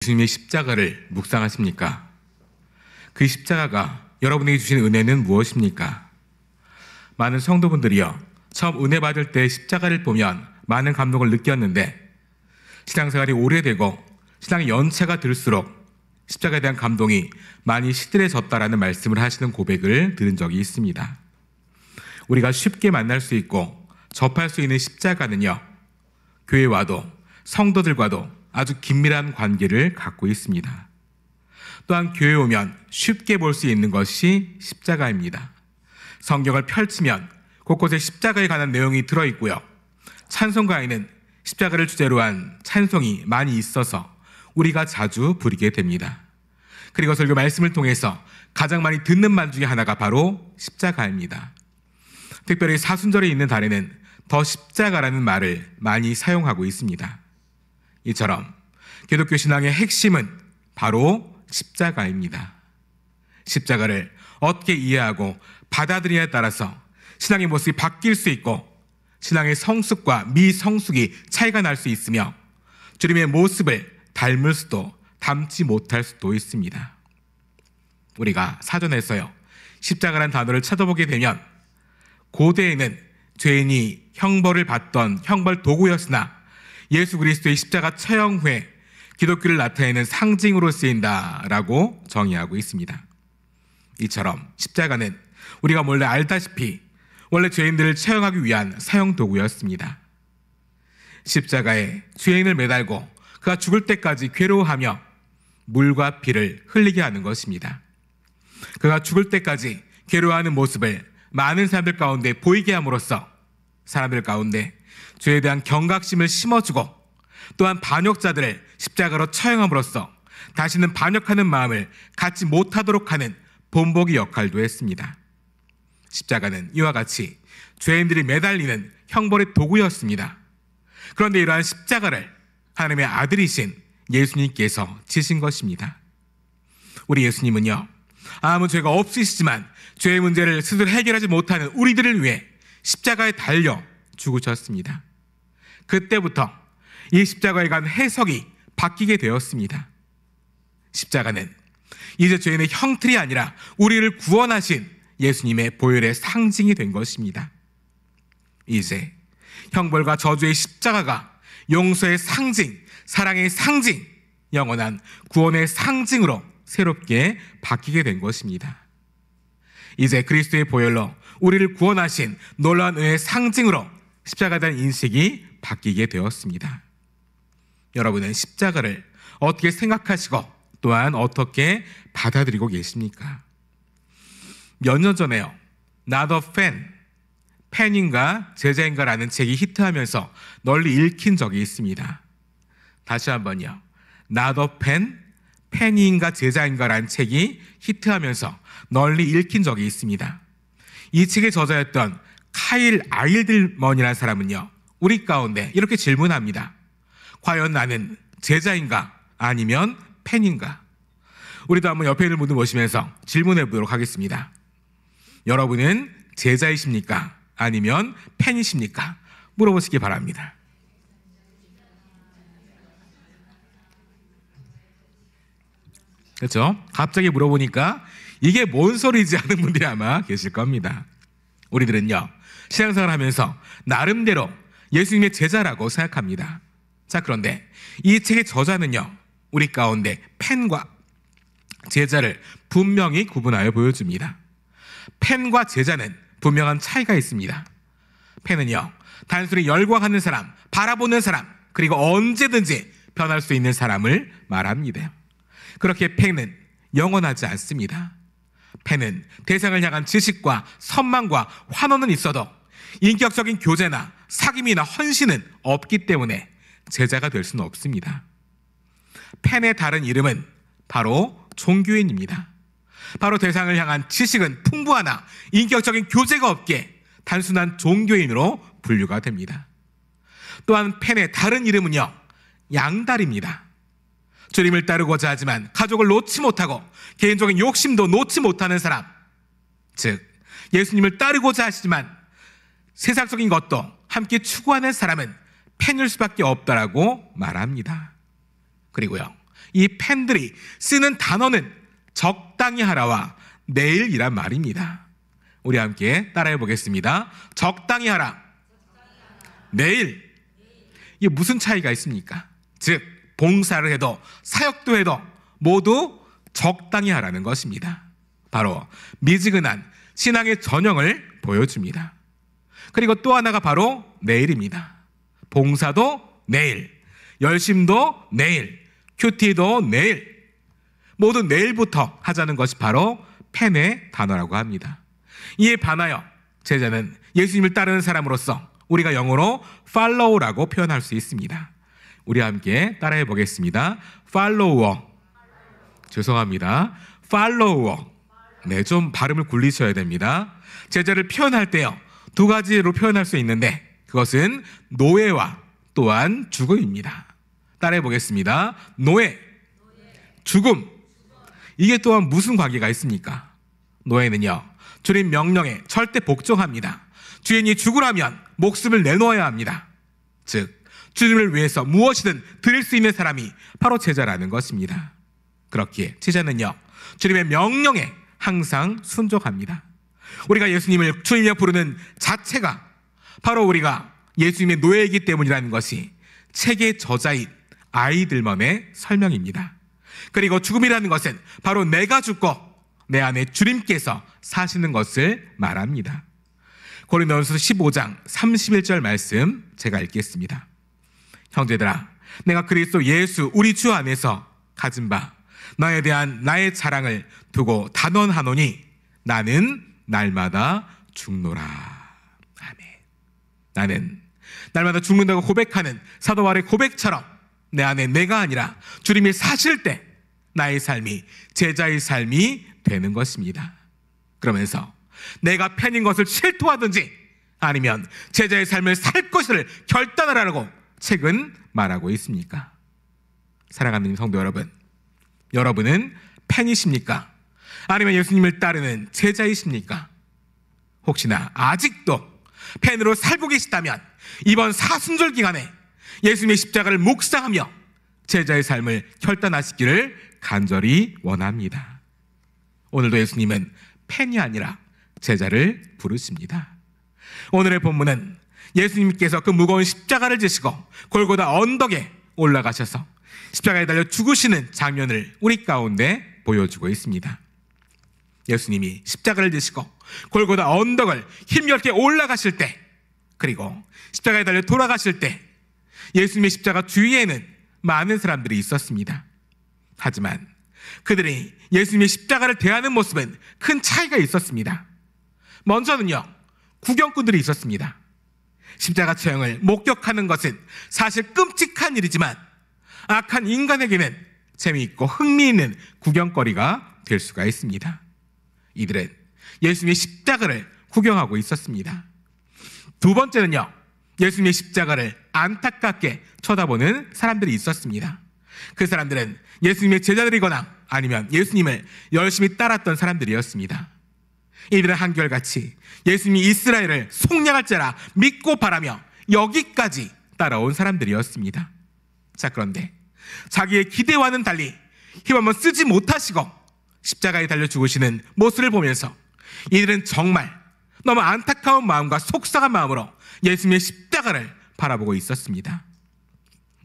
예수님의 십자가를 묵상하십니까? 그 십자가가 여러분에게 주신 은혜는 무엇입니까? 많은 성도분들이요, 처음 은혜 받을 때 십자가를 보면 많은 감동을 느꼈는데 신앙생활이 오래되고 신앙의 연차가 들수록 십자가에 대한 감동이 많이 시들해졌다라는 말씀을 하시는 고백을 들은 적이 있습니다. 우리가 쉽게 만날 수 있고 접할 수 있는 십자가는요, 교회와도 성도들과도 아주 긴밀한 관계를 갖고 있습니다. 또한 교회에 오면 쉽게 볼 수 있는 것이 십자가입니다. 성경을 펼치면 곳곳에 십자가에 관한 내용이 들어있고요, 찬송가에는 십자가를 주제로 한 찬송이 많이 있어서 우리가 자주 부르게 됩니다. 그리고 설교 말씀을 통해서 가장 많이 듣는 말 중에 하나가 바로 십자가입니다. 특별히 사순절에 있는 달에는 더 십자가라는 말을 많이 사용하고 있습니다. 이처럼 기독교 신앙의 핵심은 바로 십자가입니다. 십자가를 어떻게 이해하고 받아들이냐에 따라서 신앙의 모습이 바뀔 수 있고 신앙의 성숙과 미성숙이 차이가 날 수 있으며 주님의 모습을 닮을 수도 닮지 못할 수도 있습니다. 우리가 사전에서요, 십자가라는 단어를 찾아보게 되면 고대에는 죄인이 형벌을 받던 형벌 도구였으나 예수 그리스도의 십자가 처형 후에 기독교를 나타내는 상징으로 쓰인다라고 정의하고 있습니다. 이처럼 십자가는 우리가 원래 알다시피 원래 죄인들을 처형하기 위한 사형 도구였습니다. 십자가에 죄인을 매달고 그가 죽을 때까지 괴로워하며 물과 피를 흘리게 하는 것입니다. 그가 죽을 때까지 괴로워하는 모습을 많은 사람들 가운데 보이게 함으로써 사람들 가운데 죄에 대한 경각심을 심어주고 또한 반역자들을 십자가로 처형함으로써 다시는 반역하는 마음을 갖지 못하도록 하는 본보기 역할도 했습니다. 십자가는 이와 같이 죄인들이 매달리는 형벌의 도구였습니다. 그런데 이러한 십자가를 하나님의 아들이신 예수님께서 지신 것입니다. 우리 예수님은요, 아무 죄가 없으시지만 죄의 문제를 스스로 해결하지 못하는 우리들을 위해 십자가에 달려 죽으셨습니다. 그때부터 이 십자가에 관한 해석이 바뀌게 되었습니다. 십자가는 이제 죄인의 형틀이 아니라 우리를 구원하신 예수님의 보혈의 상징이 된 것입니다. 이제 형벌과 저주의 십자가가 용서의 상징, 사랑의 상징, 영원한 구원의 상징으로 새롭게 바뀌게 된 것입니다. 이제 그리스도의 보혈로 우리를 구원하신 놀라운 은혜의 상징으로 십자가에 대한 인식이 바뀌게 되었습니다. 여러분은 십자가를 어떻게 생각하시고 또한 어떻게 받아들이고 계십니까? 몇 년 전에요, Not a Fan, 팬인가 제자인가라는 책이 히트하면서 널리 읽힌 적이 있습니다. 다시 한번요, Not a Fan, 팬인가 제자인가라는 책이 히트하면서 널리 읽힌 적이 있습니다. 이 책의 저자였던 카일 아일들먼이라는 사람은요, 우리 가운데 이렇게 질문합니다. 과연 나는 제자인가 아니면 팬인가? 우리도 한번 옆에 있는 분들 모시면서 질문해 보도록 하겠습니다. 여러분은 제자이십니까? 아니면 팬이십니까? 물어보시기 바랍니다. 그렇죠? 갑자기 물어보니까 이게 뭔 소리지 하는 분들이 아마 계실 겁니다. 우리들은요, 신앙생활을 하면서 나름대로 예수님의 제자라고 생각합니다. 자, 그런데 이 책의 저자는요, 우리 가운데 팬과 제자를 분명히 구분하여 보여줍니다. 팬과 제자는 분명한 차이가 있습니다. 팬은요, 단순히 열광하는 사람, 바라보는 사람, 그리고 언제든지 변할 수 있는 사람을 말합니다. 그렇게 팬은 영원하지 않습니다. 팬은 대상을 향한 지식과 선망과 환호는 있어도 인격적인 교제나 사귐이나 헌신은 없기 때문에 제자가 될 수는 없습니다. 팬의 다른 이름은 바로 종교인입니다. 바로 대상을 향한 지식은 풍부하나 인격적인 교제가 없기에 단순한 종교인으로 분류가 됩니다. 또한 팬의 다른 이름은요, 양다리입니다. 주님을 따르고자 하지만 가족을 놓지 못하고 개인적인 욕심도 놓지 못하는 사람, 즉 예수님을 따르고자 하시지만 세상적인 것도 함께 추구하는 사람은 팬일 수밖에 없다라고 말합니다. 그리고요, 이 팬들이 쓰는 단어는 적당히 하라와 내일이란 말입니다. 우리 함께 따라해 보겠습니다. 적당히 하라, 내일. 이게 무슨 차이가 있습니까? 즉 봉사를 해도 사역도 해도 모두 적당히 하라는 것입니다. 바로 미지근한 신앙의 전형을 보여줍니다. 그리고 또 하나가 바로 내일입니다. 봉사도 내일, 열심도 내일, 큐티도 내일, 모두 내일부터 하자는 것이 바로 펜의 단어라고 합니다. 이에 반하여 제자는 예수님을 따르는 사람으로서 우리가 영어로 follow라고 표현할 수 있습니다. 우리 함께 따라해 보겠습니다. follower. 죄송합니다. follower. 네, 좀 발음을 굴리셔야 됩니다. 제자를 표현할 때요, 두 가지로 표현할 수 있는데 그것은 노예와 또한 죽음입니다. 따라해 보겠습니다. 노예, 죽음. 이게 또한 무슨 관계가 있습니까? 노예는요, 주님 명령에 절대 복종합니다. 주인이 죽으라면 목숨을 내놓아야 합니다. 즉 주님을 위해서 무엇이든 드릴 수 있는 사람이 바로 제자라는 것입니다. 그렇기에 제자는요, 주님의 명령에 항상 순종합니다. 우리가 예수님을 주님이라 부르는 자체가 바로 우리가 예수님의 노예이기 때문이라는 것이 책의 저자인 아이들먼의 설명입니다. 그리고 죽음이라는 것은 바로 내가 죽고 내 안에 주님께서 사시는 것을 말합니다. 고린도전서 15장 31절 말씀 제가 읽겠습니다. 형제들아, 내가 그리스도 예수 우리 주 안에서 가진 바 너에 대한 나의 자랑을 두고 단언하노니 나는 날마다 죽노라. 아멘. 나는 날마다 죽는다고 고백하는 사도 바울의 고백처럼 내 안에 내가 아니라 주님이 사실 때 나의 삶이 제자의 삶이 되는 것입니다. 그러면서 내가 팬인 것을 실토하든지 아니면 제자의 삶을 살 것을 결단하라고 책은 말하고 있습니까? 사랑하는 성도 여러분, 여러분은 팬이십니까? 아니면 예수님을 따르는 제자이십니까? 혹시나 아직도 팬으로 살고 계시다면 이번 사순절 기간에 예수님의 십자가를 묵상하며 제자의 삶을 결단하시기를 간절히 원합니다. 오늘도 예수님은 팬이 아니라 제자를 부르십니다. 오늘의 본문은 예수님께서 그 무거운 십자가를 지시고 골고다 언덕에 올라가셔서 십자가에 달려 죽으시는 장면을 우리 가운데 보여주고 있습니다. 예수님이 십자가를 지시고 골고다 언덕을 힘겹게 올라가실 때, 그리고 십자가에 달려 돌아가실 때 예수님의 십자가 주위에는 많은 사람들이 있었습니다. 하지만 그들이 예수님의 십자가를 대하는 모습은 큰 차이가 있었습니다. 먼저는요, 구경꾼들이 있었습니다. 십자가 처형을 목격하는 것은 사실 끔찍한 일이지만 악한 인간에게는 재미있고 흥미있는 구경거리가 될 수가 있습니다. 이들은 예수님의 십자가를 구경하고 있었습니다. 두 번째는요, 예수님의 십자가를 안타깝게 쳐다보는 사람들이 있었습니다. 그 사람들은 예수님의 제자들이거나 아니면 예수님을 열심히 따랐던 사람들이었습니다. 이들은 한결같이 예수님이 이스라엘을 속량할 자라 믿고 바라며 여기까지 따라온 사람들이었습니다. 자, 그런데 자기의 기대와는 달리 힘 한번 쓰지 못하시고 십자가에 달려 죽으시는 모습을 보면서 이들은 정말 너무 안타까운 마음과 속상한 마음으로 예수님의 십자가를 바라보고 있었습니다.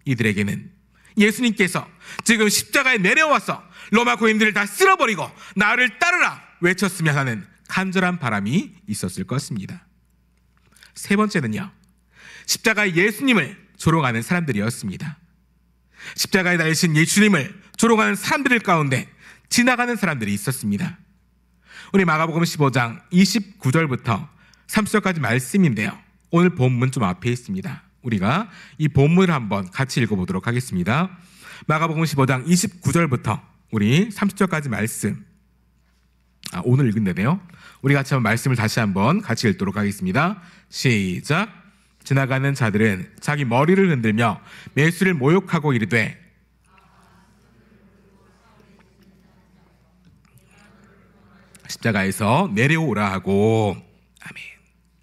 이들에게는 예수님께서 지금 십자가에 내려와서 로마 고인들을 다 쓸어버리고 나를 따르라 외쳤으면 하는 간절한 바람이 있었을 것입니다. 세 번째는요, 십자가에 예수님을 조롱하는 사람들이었습니다. 십자가에 달리신 예수님을 조롱하는 사람들 가운데 지나가는 사람들이 있었습니다. 우리 마가복음 15장 29절부터 30절까지 말씀인데요, 오늘 본문 좀 앞에 있습니다. 우리가 이 본문을 한번 같이 읽어보도록 하겠습니다. 마가복음 15장 29절부터 우리 30절까지 말씀, 오늘 읽은 데네요. 우리 같이 한번 말씀을 다시 한번 같이 읽도록 하겠습니다. 시작. 지나가는 자들은 자기 머리를 흔들며 예수를 모욕하고 이르되 십자가에서 내려오라 하고. 아멘.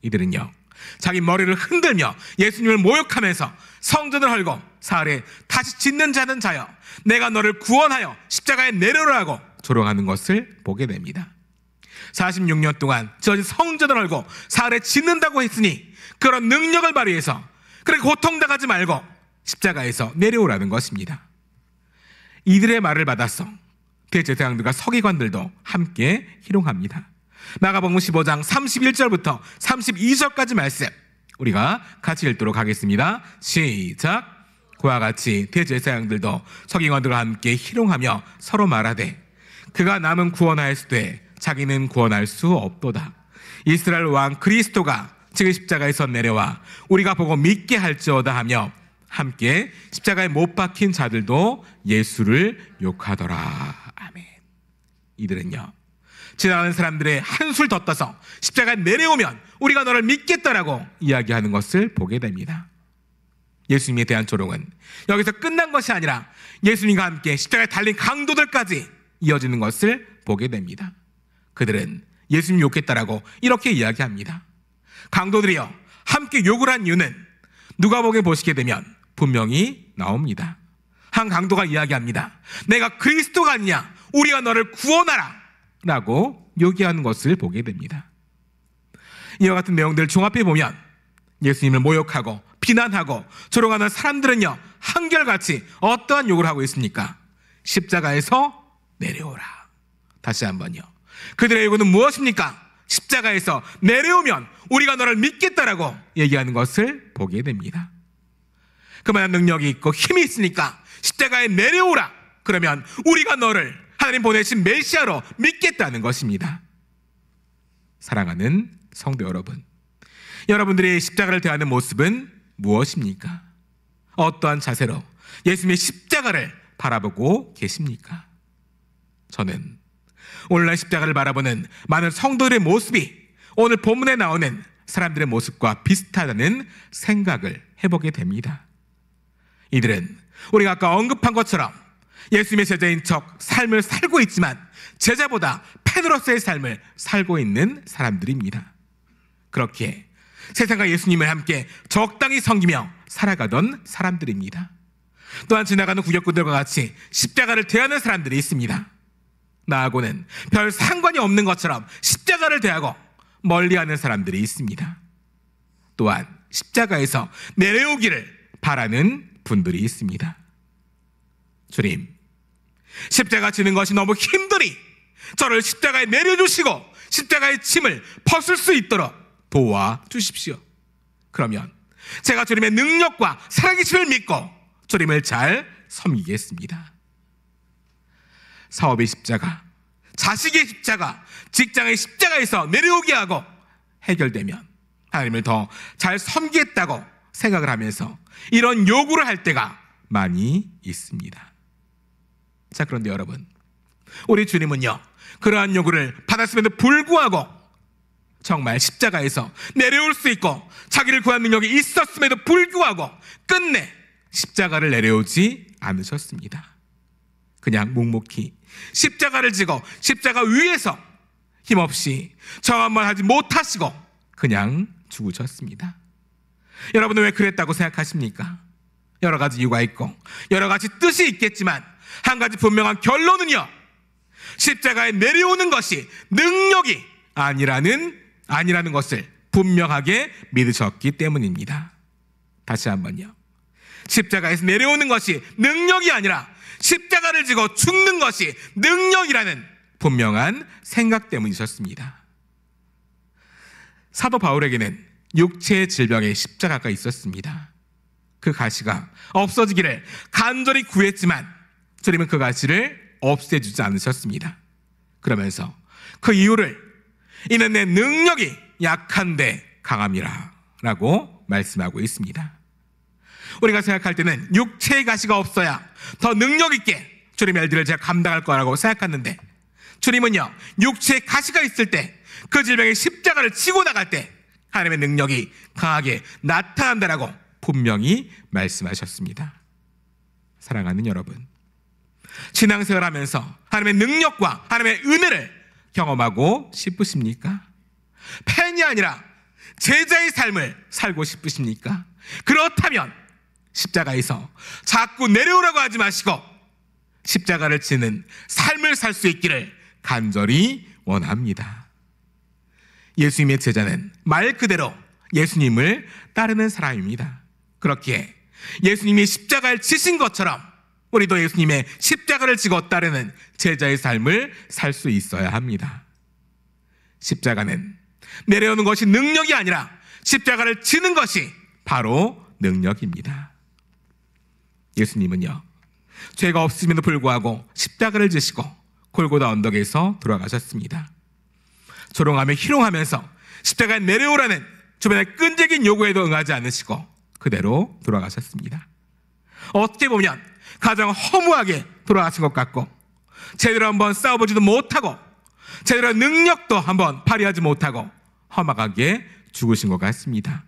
이들은요, 자기 머리를 흔들며 예수님을 모욕하면서 성전을 헐고 사흘에 다시 짓는 자는 자여, 내가 너를 구원하여 십자가에 내려오라고 조롱하는 것을 보게 됩니다. 46년 동안 저지 성전을 헐고 사흘에 짓는다고 했으니 그런 능력을 발휘해서 그렇게 고통당하지 말고 십자가에서 내려오라는 것입니다. 이들의 말을 받아서 대제사장들과 서기관들도 함께 희롱합니다. 마가복음 15장 31절부터 32절까지 말씀 우리가 같이 읽도록 하겠습니다. 시작. 그와 같이 대제사장들도 서기관들과 함께 희롱하며 서로 말하되, 그가 남은 구원하였으되 자기는 구원할 수 없도다. 이스라엘 왕 그리스도가 지금 십자가에서 내려와 우리가 보고 믿게 할지어다 하며 함께 십자가에 못 박힌 자들도 예수를 욕하더라. 아멘. 이들은요, 지나가는 사람들의 한술 더 떠서 십자가에 내려오면 우리가 너를 믿겠다라고 이야기하는 것을 보게 됩니다. 예수님에 대한 조롱은 여기서 끝난 것이 아니라 예수님과 함께 십자가에 달린 강도들까지 이어지는 것을 보게 됩니다. 그들은 예수님 욕했다라고 이렇게 이야기합니다. 강도들이요, 함께 욕을 한 이유는 누가복음에 보시게 되면 분명히 나옵니다. 한 강도가 이야기합니다. 내가 그리스도가 아니냐, 우리가 너를 구원하라 라고 요구하는 것을 보게 됩니다. 이와 같은 내용들을 종합해 보면 예수님을 모욕하고 비난하고 조롱하는 사람들은요, 한결같이 어떠한 요구를 하고 있습니까? 십자가에서 내려오라. 다시 한번요, 그들의 요구는 무엇입니까? 십자가에서 내려오면 우리가 너를 믿겠다라고 얘기하는 것을 보게 됩니다. 그만한 능력이 있고 힘이 있으니까 십자가에 내려오라. 그러면 우리가 너를 하나님 보내신 메시아로 믿겠다는 것입니다. 사랑하는 성도 여러분, 여러분들이 십자가를 대하는 모습은 무엇입니까? 어떠한 자세로 예수님의 십자가를 바라보고 계십니까? 저는 오늘날 십자가를 바라보는 많은 성도들의 모습이 오늘 본문에 나오는 사람들의 모습과 비슷하다는 생각을 해보게 됩니다. 이들은 우리가 아까 언급한 것처럼 예수님의 제자인 척 삶을 살고 있지만 제자보다 팬으로서의 삶을 살고 있는 사람들입니다. 그렇게 세상과 예수님을 함께 적당히 섬기며 살아가던 사람들입니다. 또한 지나가는 구역꾼들과 같이 십자가를 대하는 사람들이 있습니다. 나하고는 별 상관이 없는 것처럼 십자가를 대하고 멀리하는 사람들이 있습니다. 또한 십자가에서 내려오기를 바라는 분들이 있습니다. 주님, 십자가 지는 것이 너무 힘드니 저를 십자가에 내려주시고 십자가의 짐을 벗을 수 있도록 도와주십시오. 그러면 제가 주님의 능력과 살아계심을 믿고 주님을 잘 섬기겠습니다. 사업의 십자가, 자식의 십자가, 직장의 십자가에서 내려오게 하고 해결되면 하나님을 더 잘 섬기겠다고 생각을 하면서 이런 요구를 할 때가 많이 있습니다. 자, 그런데 여러분, 우리 주님은요, 그러한 요구를 받았음에도 불구하고 정말 십자가에서 내려올 수 있고 자기를 구한 능력이 있었음에도 불구하고 끝내 십자가를 내려오지 않으셨습니다. 그냥 묵묵히 십자가를 지고 십자가 위에서 힘없이 저항만 하지 못하시고 그냥 죽으셨습니다. 여러분은 왜 그랬다고 생각하십니까? 여러 가지 이유가 있고 여러 가지 뜻이 있겠지만 한 가지 분명한 결론은요, 십자가에 내려오는 것이 능력이 아니라는 것을 분명하게 믿으셨기 때문입니다. 다시 한번요, 십자가에서 내려오는 것이 능력이 아니라 십자가를 지고 죽는 것이 능력이라는 분명한 생각 때문이셨습니다. 사도 바울에게는 육체의 질병에 십자가가 있었습니다. 그 가시가 없어지기를 간절히 구했지만 주님은 그 가시를 없애주지 않으셨습니다. 그러면서 그 이유를 이는 내 능력이 약한데 강함이라 라고 말씀하고 있습니다. 우리가 생각할 때는 육체의 가시가 없어야 더 능력 있게 주님의 일들을 제가 감당할 거라고 생각하는데, 주님은요, 육체의 가시가 있을 때, 그 질병의 십자가를 지고 나갈 때 하나님의 능력이 강하게 나타난다라고 분명히 말씀하셨습니다. 사랑하는 여러분, 신앙생활 하면서 하나님의 능력과 하나님의 은혜를 경험하고 싶으십니까? 팬이 아니라 제자의 삶을 살고 싶으십니까? 그렇다면 십자가에서 자꾸 내려오라고 하지 마시고 십자가를 지는 삶을 살 수 있기를 간절히 원합니다. 예수님의 제자는 말 그대로 예수님을 따르는 사람입니다. 그렇기에 예수님이 십자가를 지신 것처럼 우리도 예수님의 십자가를 지고 따르는 제자의 삶을 살 수 있어야 합니다. 십자가는 내려오는 것이 능력이 아니라 십자가를 지는 것이 바로 능력입니다. 예수님은요, 죄가 없음에도 불구하고 십자가를 지시고 골고다 언덕에서 돌아가셨습니다. 조롱하며 희롱하면서 십자가에 내려오라는 주변의 끈질긴 요구에도 응하지 않으시고 그대로 돌아가셨습니다. 어떻게 보면 가장 허무하게 돌아가신 것 같고 제대로 한번 싸워보지도 못하고 제대로 능력도 한번 발휘하지 못하고 험악하게 죽으신 것 같습니다.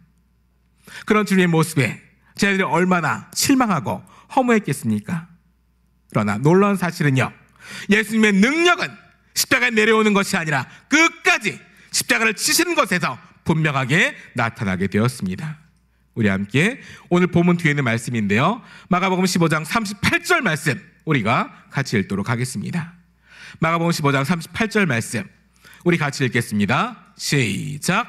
그런 주님의 모습에 저희들이 얼마나 실망하고 허무했겠습니까? 그러나 놀라운 사실은요, 예수님의 능력은 십자가에 내려오는 것이 아니라 끝까지 십자가를 지시는 것에서 분명하게 나타나게 되었습니다. 우리 함께 오늘 본문 뒤에 있는 말씀인데요, 마가복음 15장 38절 말씀 우리가 같이 읽도록 하겠습니다. 마가복음 15장 38절 말씀 우리 같이 읽겠습니다. 시작.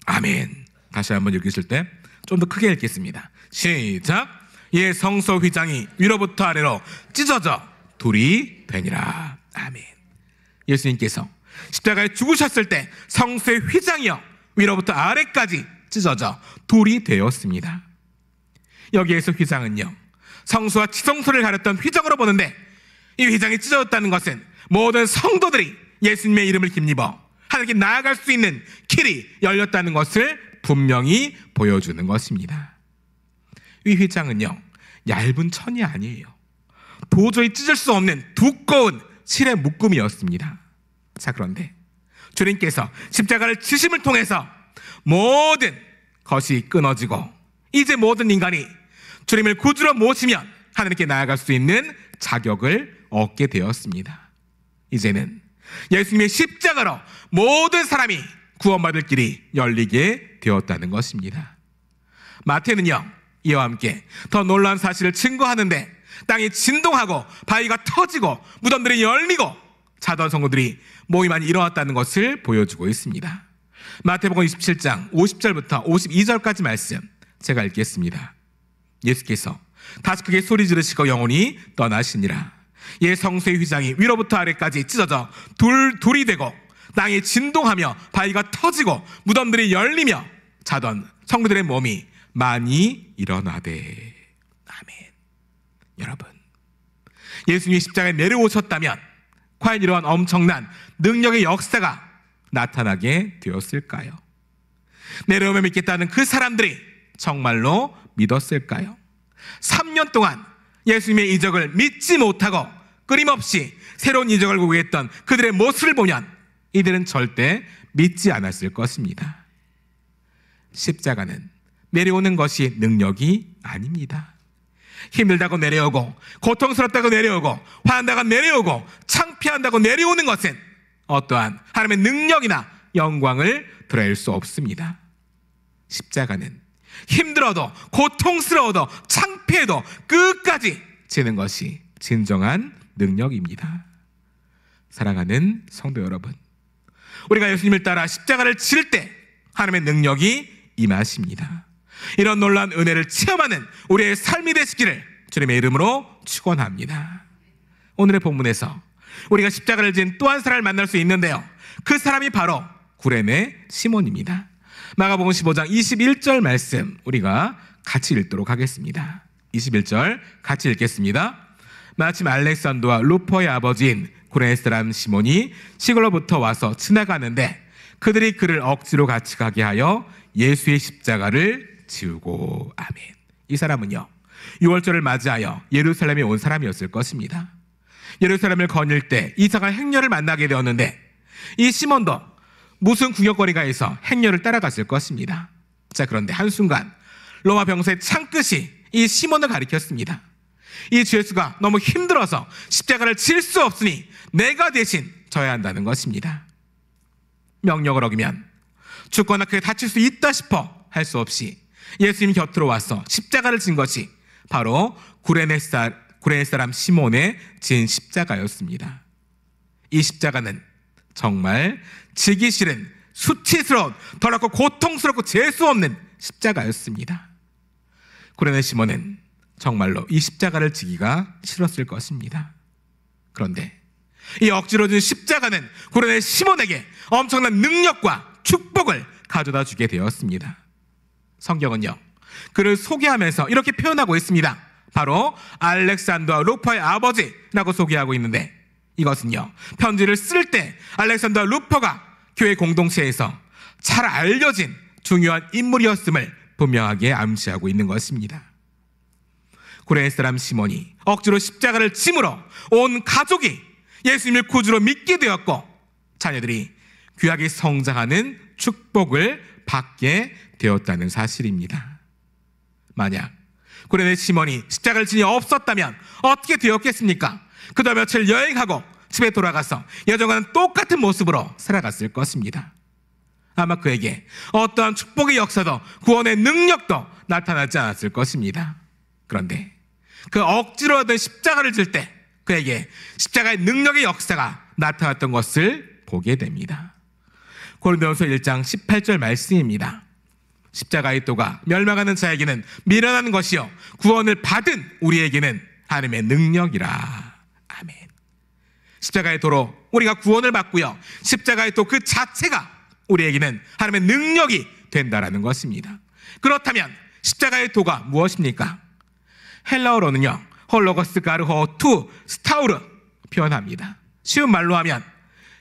아멘. 다시 한번 읽으실 때 좀 더 크게 읽겠습니다. 시작. 예, 성소 휘장이 위로부터 아래로 찢어져 돌이 되니라. 아멘. 예수님께서 십자가에 죽으셨을 때 성소의 휘장이요 위로부터 아래까지 찢어져 돌이 되었습니다. 여기에서 휘장은요, 성소와 지성소를 가렸던 휘장으로 보는데 이 휘장이 찢어졌다는 것은 모든 성도들이 예수님의 이름을 힘입어 하나님께 나아갈 수 있는 길이 열렸다는 것을 분명히 보여주는 것입니다. 이 휘장은요, 얇은 천이 아니에요. 도저히 찢을 수 없는 두꺼운 실의 묶음이었습니다. 자, 그런데 주님께서 십자가를 지심을 통해서 모든 것이 끊어지고 이제 모든 인간이 주님을 구주로 모시면 하나님께 나아갈 수 있는 자격을 얻게 되었습니다. 이제는 예수님의 십자가로 모든 사람이 구원받을 길이 열리게 되었다는 것입니다. 마태는요, 이와 함께 더 놀라운 사실을 증거하는데 땅이 진동하고 바위가 터지고 무덤들이 열리고 자던 성도들이 모임만이 일어났다는 것을 보여주고 있습니다. 마태복음 27장 50절부터 52절까지 말씀 제가 읽겠습니다. 예수께서 다시 크게 소리 지르시고 영원히 떠나시니라. 예, 성소의 휘장이 위로부터 아래까지 찢어져 돌이 되고 땅이 진동하며 바위가 터지고 무덤들이 열리며 자던 성도들의 몸이 많이 일어나되. 아멘. 여러분, 예수님이 십자가에 내려오셨다면 과연 이러한 엄청난 능력의 역사가 나타나게 되었을까요? 내려오면 믿겠다는 그 사람들이 정말로 믿었을까요? 3년 동안 예수님의 이적을 믿지 못하고 끊임없이 새로운 이적을 구했던 그들의 모습을 보면 이들은 절대 믿지 않았을 것입니다. 십자가는 내려오는 것이 능력이 아닙니다. 힘들다고 내려오고 고통스럽다고 내려오고 화난다고 내려오고 창피한다고 내려오는 것은 어떠한 하나님의 능력이나 영광을 드러낼 수 없습니다. 십자가는 힘들어도 고통스러워도 창피해도 끝까지 지는 것이 진정한 능력입니다. 사랑하는 성도 여러분, 우리가 예수님을 따라 십자가를 질 때 하나님의 능력이 임하십니다. 이런 놀라운 은혜를 체험하는 우리의 삶이 되시기를 주님의 이름으로 축원합니다. 오늘의 본문에서 우리가 십자가를 진 또 한 사람을 만날 수 있는데요, 그 사람이 바로 구레네 시몬입니다. 마가복음 15장 21절 말씀 우리가 같이 읽도록 하겠습니다. 21절 같이 읽겠습니다. 마침 알렉산더와 루포의 아버지인 구레네 사람 시몬이 시골로부터 와서 지나가는데 그들이 그를 억지로 같이 가게 하여 예수의 십자가를 지우고. 아멘. 이 사람은요, 유월절을 맞이하여 예루살렘에 온 사람이었을 것입니다. 예루살렘을 거닐 때 이상한 행렬을 만나게 되었는데 이 시몬도 무슨 구경거리가에서 행렬을 따라갔을 것입니다. 자, 그런데 한순간 로마 병사의 창끝이 이 시몬을 가리켰습니다. 이 주 예수가 너무 힘들어서 십자가를 질 수 없으니 내가 대신 져야 한다는 것입니다. 명령을 어기면 죽거나 크게 다칠 수 있다 싶어 할 수 없이 예수님 곁으로 와서 십자가를 진 것이 바로 구레네 사람 시몬의 진 십자가였습니다. 이 십자가는 정말 지기 싫은 수치스러운 더럽고 고통스럽고 재수 없는 십자가였습니다. 구레네 시몬은 정말로 이 십자가를 지기가 싫었을 것입니다. 그런데 이 억지로 진 십자가는 구레네 시몬에게 엄청난 능력과 축복을 가져다 주게 되었습니다. 성경은요, 그를 소개하면서 이렇게 표현하고 있습니다. 바로 알렉산더와 루퍼의 아버지라고 소개하고 있는데, 이것은요, 편지를 쓸 때 알렉산더와 루퍼가 교회 공동체에서 잘 알려진 중요한 인물이었음을 분명하게 암시하고 있는 것입니다. 구레네 사람 시몬이 억지로 십자가를 짐으로 온 가족이 예수님을 구주로 믿게 되었고, 자녀들이 귀하게 성장하는 축복을 받게 되었다는 사실입니다. 만약 구레네 시몬이 십자가를 진이 없었다면 어떻게 되었겠습니까? 그다음 며칠 여행하고 집에 돌아가서 예전과는 똑같은 모습으로 살아갔을 것입니다. 아마 그에게 어떠한 축복의 역사도 구원의 능력도 나타나지 않았을 것입니다. 그런데 그 억지로 하던 십자가를 질 때 그에게 십자가의 능력의 역사가 나타났던 것을 보게 됩니다. 고린도전서 1장 18절 말씀입니다. 십자가의 도가 멸망하는 자에게는 미련한 것이요 구원을 받은 우리에게는 하나님의 능력이라. 아멘. 십자가의 도로 우리가 구원을 받고요, 십자가의 도 그 자체가 우리에게는 하나님의 능력이 된다라는 것입니다. 그렇다면 십자가의 도가 무엇입니까? 헬라어로는요, 홀로거스 가르호 투 스타우르 표현합니다. 쉬운 말로 하면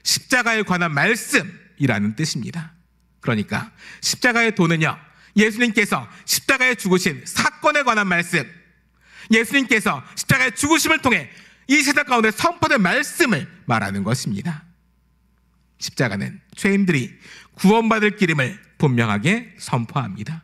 십자가에 관한 말씀이라는 뜻입니다. 그러니까 십자가의 도는요, 예수님께서 십자가에 죽으신 사건에 관한 말씀, 예수님께서 십자가의 죽으심을 통해 이 세상 가운데 선포된 말씀을 말하는 것입니다. 십자가는 죄인들이 구원받을 길임을 분명하게 선포합니다.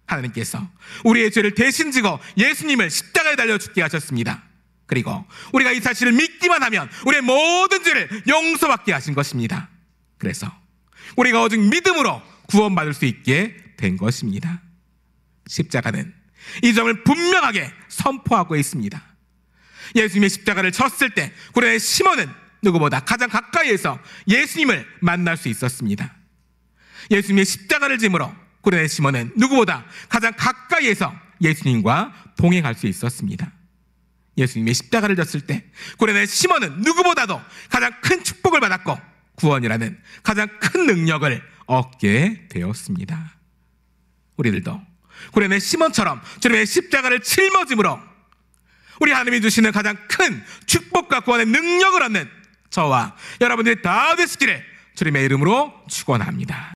하나님께서 우리의 죄를 대신 지고 예수님을 십자가에 달려 죽게 하셨습니다. 그리고 우리가 이 사실을 믿기만 하면 우리의 모든 죄를 용서받게 하신 것입니다. 그래서 우리가 오직 믿음으로 구원받을 수 있게 된 것입니다. 십자가는 이 점을 분명하게 선포하고 있습니다. 예수님의 십자가를 졌을 때 구레네 시몬은 누구보다 가장 가까이에서 예수님을 만날 수 있었습니다. 예수님의 십자가를 짐으로 구레네 시몬은 누구보다 가장 가까이에서 예수님과 동행할 수 있었습니다. 예수님의 십자가를 졌을 때 구레네 시몬은 누구보다도 가장 큰 축복을 받았고 구원이라는 가장 큰 능력을 얻게 되었습니다. 우리들도 구레네 시몬처럼 주님의 십자가를 짊어짐으로 우리 하나님이 주시는 가장 큰 축복과 구원의 능력을 얻는 저와 여러분들이 다 되시기를 주님의 이름으로 축원합니다.